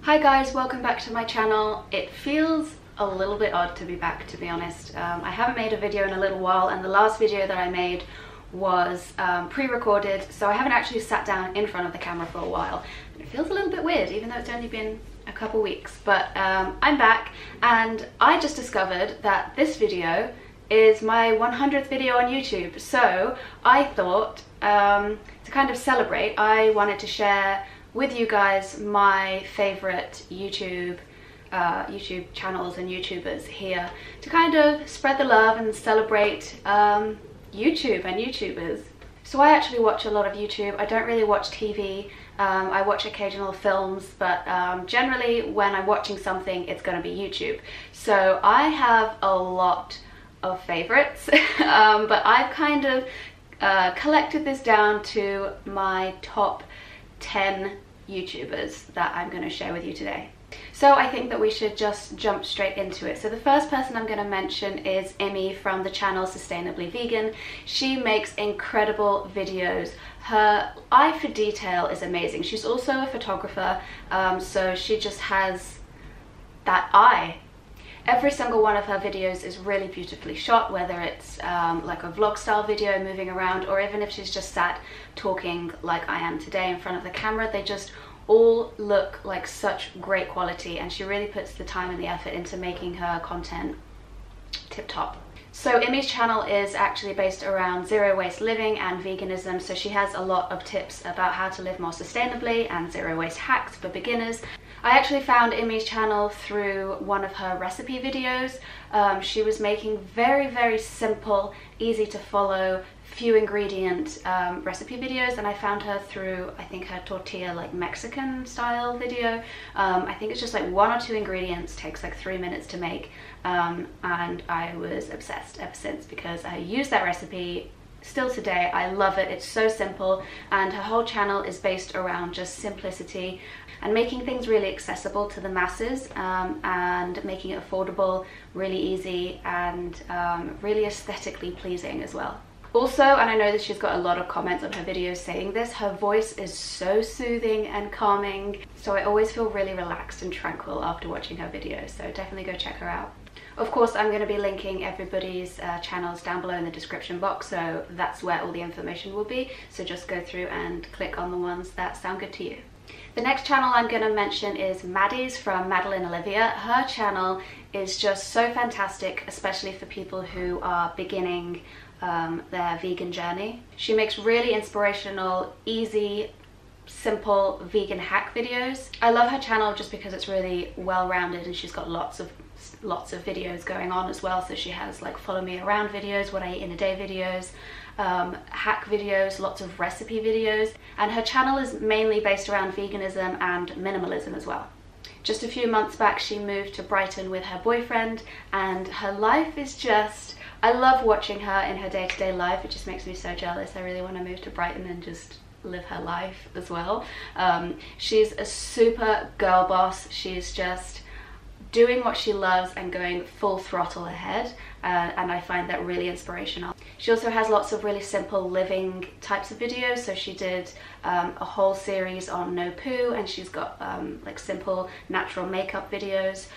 Hi guys, welcome back to my channel. It feels a little bit odd to be back, to be honest. I haven't made a video in a little while, and the last video that I made was pre-recorded, so I haven't actually sat down in front of the camera for a while. It feels a little bit weird, even though it's only been a couple weeks, but I'm back, and I just discovered that this video is my 100th video on YouTube. So I thought, to kind of celebrate, I wanted to share with you guys my favorite YouTube channels and YouTubers here, to kind of spread the love and celebrate YouTube and YouTubers. So I actually watch a lot of YouTube. I don't really watch TV. I watch occasional films, but generally when I'm watching something, it's going to be YouTube. So I have a lot of favorites, but I've kind of collected this down to my top 10 YouTubers that I'm going to share with you today. So I think that we should just jump straight into it. So the first person I'm going to mention is Immy from the channel Sustainably Vegan. She makes incredible videos. Her eye for detail is amazing. She's also a photographer, so she just has that eye. Every single one of her videos is really beautifully shot, whether it's like a vlog style video moving around, or even if she's just sat talking like I am today in front of the camera. They just all look like such great quality, and she really puts the time and the effort into making her content tip top. So Immy's channel is actually based around zero waste living and veganism, so she has a lot of tips about how to live more sustainably and zero waste hacks for beginners. I actually found Immy's channel through one of her recipe videos. She was making very simple, easy to follow, few ingredient recipe videos, and I found her through, I think, her tortilla like Mexican style video. I think it's just like 1 or 2 ingredients, takes like 3 minutes to make, and I was obsessed ever since, because I used that recipe still today. I love it. It's so simple, and her whole channel is based around just simplicity and making things really accessible to the masses, and making it affordable, really easy, and really aesthetically pleasing as well. Also, and I know that she's got a lot of comments on her videos saying this, her voice is so soothing and calming, so I always feel really relaxed and tranquil after watching her videos, so definitely go check her out. Of course, I'm going to be linking everybody's channels down below in the description box, so that's where all the information will be, so just go through and click on the ones that sound good to you. The next channel I'm going to mention is Maddie's from Madeline Olivia. Her channel is just so fantastic, especially for people who are beginning their vegan journey. She makes really inspirational, easy, simple vegan hack videos. I love her channel just because it's really well-rounded, and she's got lots of videos going on as well. So she has like follow me around videos, what I eat in a day videos, hack videos, lots of recipe videos, and her channel is mainly based around veganism and minimalism as well. Just a few months back she moved to Brighton with her boyfriend, and her life is just, I love watching her in her day-to-day life. It just makes me so jealous. I really want to move to Brighton and just live her life as well. She's a super girl boss. She's just doing what she loves and going full throttle ahead, and I find that really inspirational. She also has lots of really simple living types of videos. So she did a whole series on no poo, and she's got like simple natural makeup videos.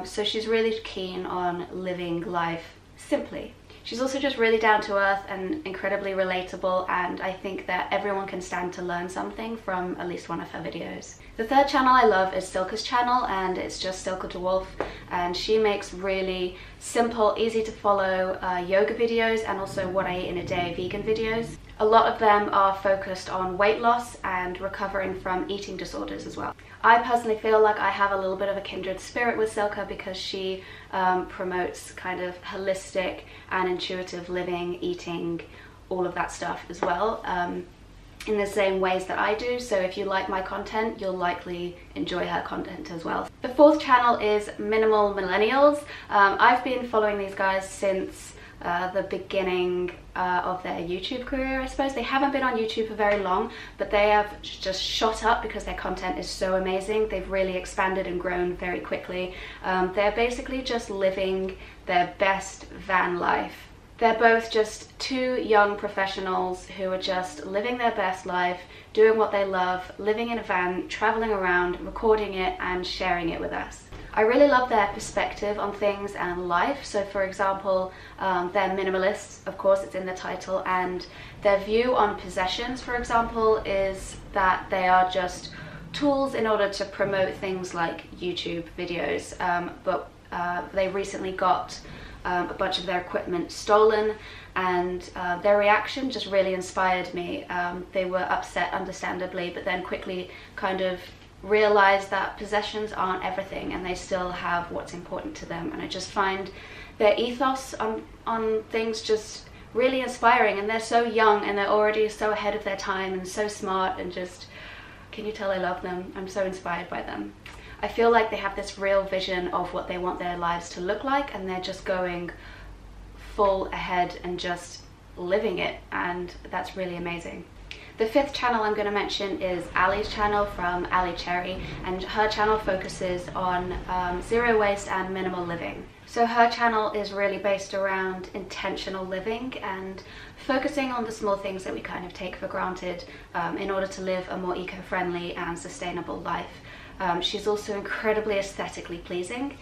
So she's really keen on living life simply. She's also just really down to earth and incredibly relatable, and I think that everyone can stand to learn something from at least one of her videos. The third channel I love is Silke's channel, and it's just Silke Dewulf, and she makes really simple, easy to follow yoga videos, and also what I eat in a day vegan videos. A lot of them are focused on weight loss and recovering from eating disorders as well. I personally feel like I have a little bit of a kindred spirit with Selca, because she promotes kind of holistic and intuitive living, eating, all of that stuff as well, in the same ways that I do. So if you like my content, you'll likely enjoy her content as well. The fourth channel is Minimal Millennials. I've been following these guys since the beginning of their YouTube career, I suppose. They haven't been on YouTube for very long, but they have just shot up because their content is so amazing. They've really expanded and grown very quickly. They're basically just living their best van life They're both just two young professionals who are just living their best life, doing what they love, living in a van, traveling around, recording it and sharing it with us. I really love their perspective on things and life. So for example, they're minimalists, of course it's in the title, and their view on possessions, for example, is that they are just tools in order to promote things like YouTube videos, but they recently got a bunch of their equipment stolen, and their reaction just really inspired me. They were upset, understandably, but then quickly kind of realized that possessions aren't everything and they still have what's important to them. And I just find their ethos on things just really inspiring, and they're so young and they're already so ahead of their time and so smart, and just, can you tell I love them? I'm so inspired by them. I feel like they have this real vision of what they want their lives to look like, and they're just going full ahead and just living it, and that's really amazing. The fifth channel I'm going to mention is Alli's channel from Alli Cherry, and her channel focuses on zero waste and minimal living. So her channel is really based around intentional living and focusing on the small things that we kind of take for granted in order to live a more eco-friendly and sustainable life. She's also incredibly aesthetically pleasing,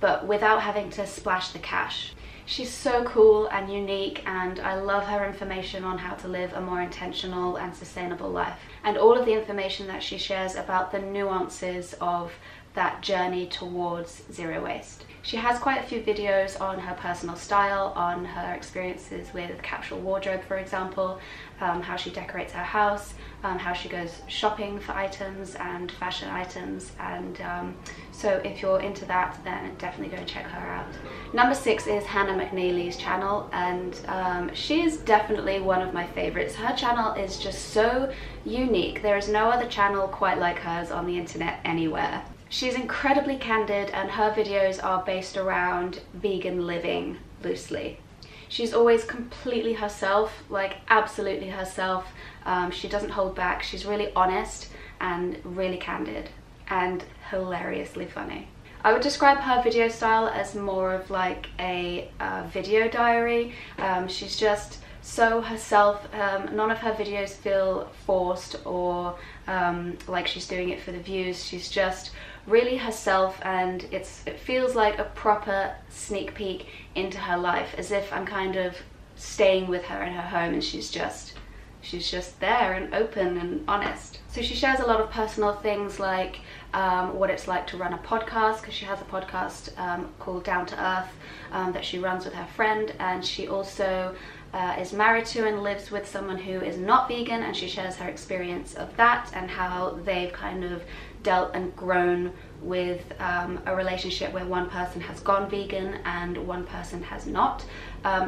but without having to splash the cash. She's so cool and unique, and I love her information on how to live a more intentional and sustainable life, and all of the information that she shares about the nuances of that journey towards zero waste. She has quite a few videos on her personal style, on her experiences with capsule wardrobe, for example, how she decorates her house, how she goes shopping for items and fashion items, and so if you're into that, then definitely go and check her out. Number 6 is Hana McNeeley's channel, and she's definitely one of my favorites. Her channel is just so unique. There is no other channel quite like hers on the internet anywhere. She's incredibly candid, and her videos are based around vegan living loosely. She's always completely herself, like absolutely herself. She doesn't hold back. She's really honest and really candid and hilariously funny. I would describe her video style as more of like a video diary. She's just so herself. None of her videos feel forced or like she's doing it for the views. She's just really herself, and it feels like a proper sneak peek into her life, as if I'm kind of staying with her in her home and she's just there and open and honest. So she shares a lot of personal things, like what it's like to run a podcast, because she has a podcast called Down to Earth that she runs with her friend, and she also is married to and lives with someone who is not vegan, and she shares her experience of that and how they've kind of dealt and grown with a relationship where one person has gone vegan and one person has not.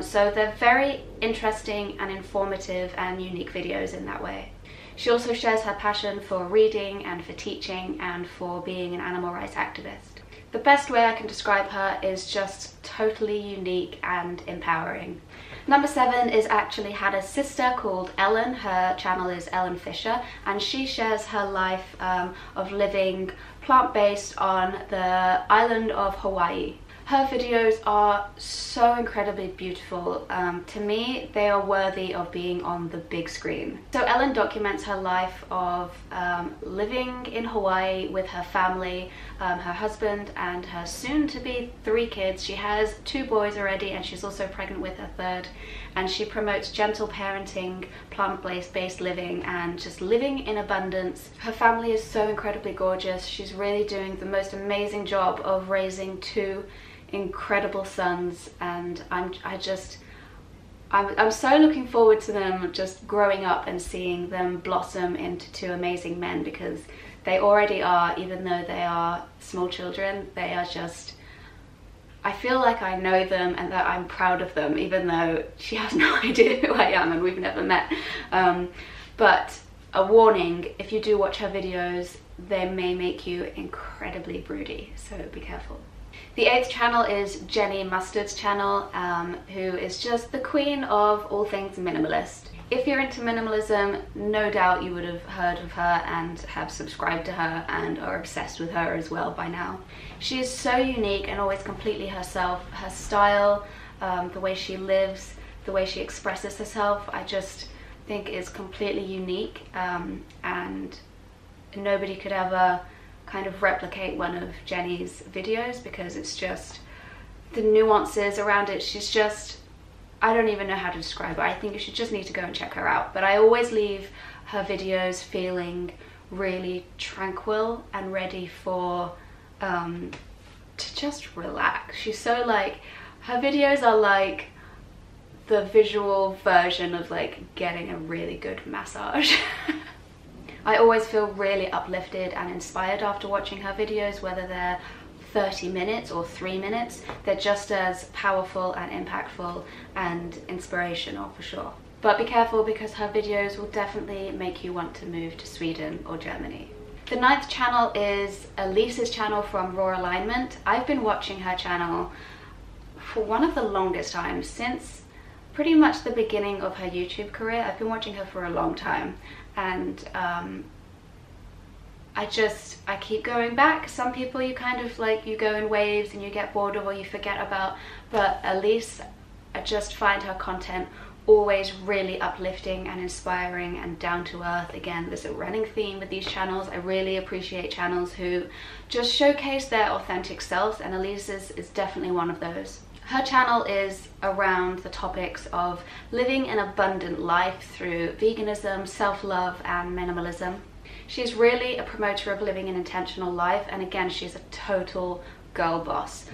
So they're very interesting and informative and unique videos in that way. She also shares her passion for reading and for teaching and for being an animal rights activist. The best way I can describe her is just totally unique and empowering. Number 7 is actually Hannah's sister, called Ellen. Her channel is Ellen Fisher, and she shares her life of living plant-based on the island of Hawaii. Her videos are so incredibly beautiful. To me, they are worthy of being on the big screen. So Ellen documents her life of living in Hawaii with her family, her husband and her soon-to-be 3 kids. She has 2 boys already, and she's also pregnant with her 3rd. And she promotes gentle parenting, plant-based living, and just living in abundance. Her family is so incredibly gorgeous. She's really doing the most amazing job of raising 2 incredible sons, and I'm so looking forward to them just growing up and seeing them blossom into 2 amazing men, because they already are, even though they are small children. They are just, I feel like I know them and that I'm proud of them, even though she has no idea who I am and we've never met. But a warning, if you do watch her videos, they may make you incredibly broody, so be careful. The 8th channel is Jenny Mustard's channel, who is just the queen of all things minimalist. If you're into minimalism, no doubt you would have heard of her and have subscribed to her and are obsessed with her as well by now. She is so unique and always completely herself. Her style the way she lives, the way she expresses herself, I just think is completely unique, and nobody could ever kind of replicate one of Jenny's videos, because it's just the nuances around it. She's just, I don't even know how to describe her. I think you should just need to go and check her out. But I always leave her videos feeling really tranquil and ready for to just relax. She's so like, her videos are like the visual version of like getting a really good massage. I always feel really uplifted and inspired after watching her videos, whether they're 30 minutes or 3 minutes. They're just as powerful and impactful and inspirational for sure. But be careful, because her videos will definitely make you want to move to Sweden or Germany. The 9th channel is Alis's channel from Raw Alignment. I've been watching her channel for one of the longest times, since pretty much the beginning of her YouTube career. I've been watching her for a long time, and I keep going back. Some people you kind of like, you go in waves and you get bored of or you forget about, but Allis, I just find her content always really uplifting and inspiring and down to earth. Again, there's a running theme with these channels. I really appreciate channels who just showcase their authentic selves, and Alis's is definitely one of those. Her channel is around the topics of living an abundant life through veganism, self-love and minimalism. She's really a promoter of living an intentional life, and again, she's a total girl boss.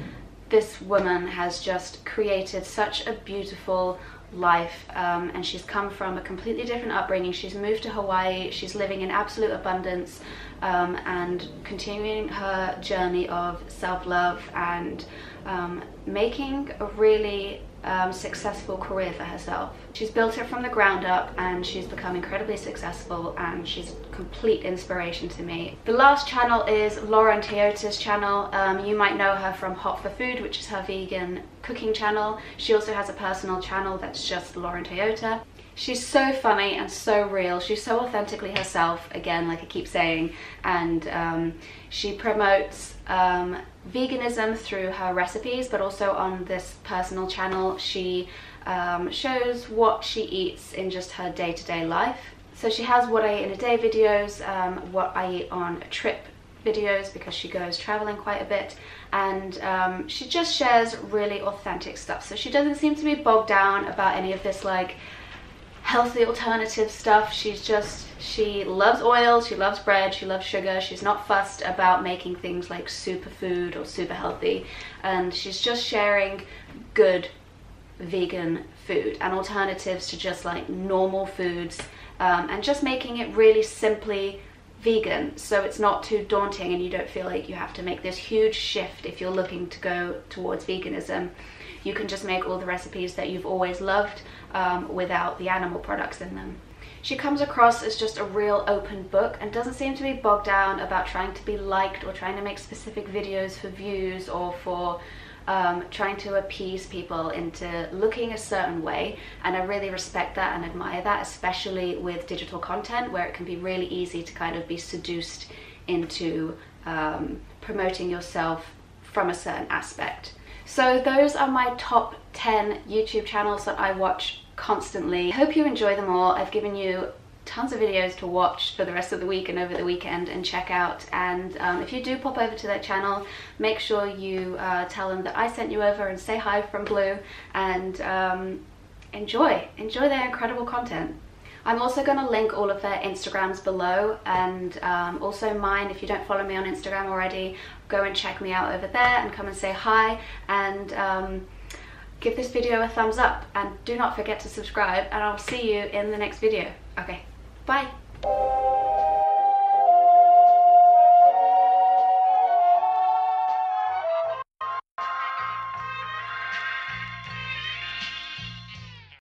This woman has just created such a beautiful life, and she's come from a completely different upbringing. She's moved to Hawaii, she's living in absolute abundance, and continuing her journey of self-love and making a really successful career for herself. She's built it from the ground up, and she's become incredibly successful, and she's a complete inspiration to me. The last channel is Lauren Toyota's channel. You might know her from Hot for Food, which is her vegan cooking channel. She also has a personal channel that's just Lauren Toyota. She's so funny and so real. She's so authentically herself, again, like I keep saying, and she promotes veganism through her recipes, but also on this personal channel she shows what she eats in just her day-to-day life. So she has what I eat in a day videos, what I eat on a trip videos, because she goes traveling quite a bit, and she just shares really authentic stuff. So she doesn't seem to be bogged down about any of this like healthy alternative stuff. She loves oil, she loves bread, she loves sugar. She's not fussed about making things like superfood or super healthy, and she's just sharing good vegan food and alternatives to just like normal foods, and just making it really simply vegan, so it's not too daunting and you don't feel like you have to make this huge shift if you're looking to go towards veganism. You can just make all the recipes that you've always loved without the animal products in them. She comes across as just a real open book and doesn't seem to be bogged down about trying to be liked or trying to make specific videos for views or for trying to appease people into looking a certain way. And I really respect that and admire that, especially with digital content, where it can be really easy to kind of be seduced into promoting yourself from a certain aspect. So those are my top 10 YouTube channels that I watch constantly. I hope you enjoy them all. I've given you tons of videos to watch for the rest of the week and over the weekend and check out, and if you do pop over to their channel, make sure you tell them that I sent you over and say hi from Blue, and enjoy their incredible content. I'm also going to link all of their Instagrams below, and also mine. If you don't follow me on Instagram already, go and check me out over there and come and say hi, and give this video a thumbs up, and do not forget to subscribe, and I'll see you in the next video. Okay, bye.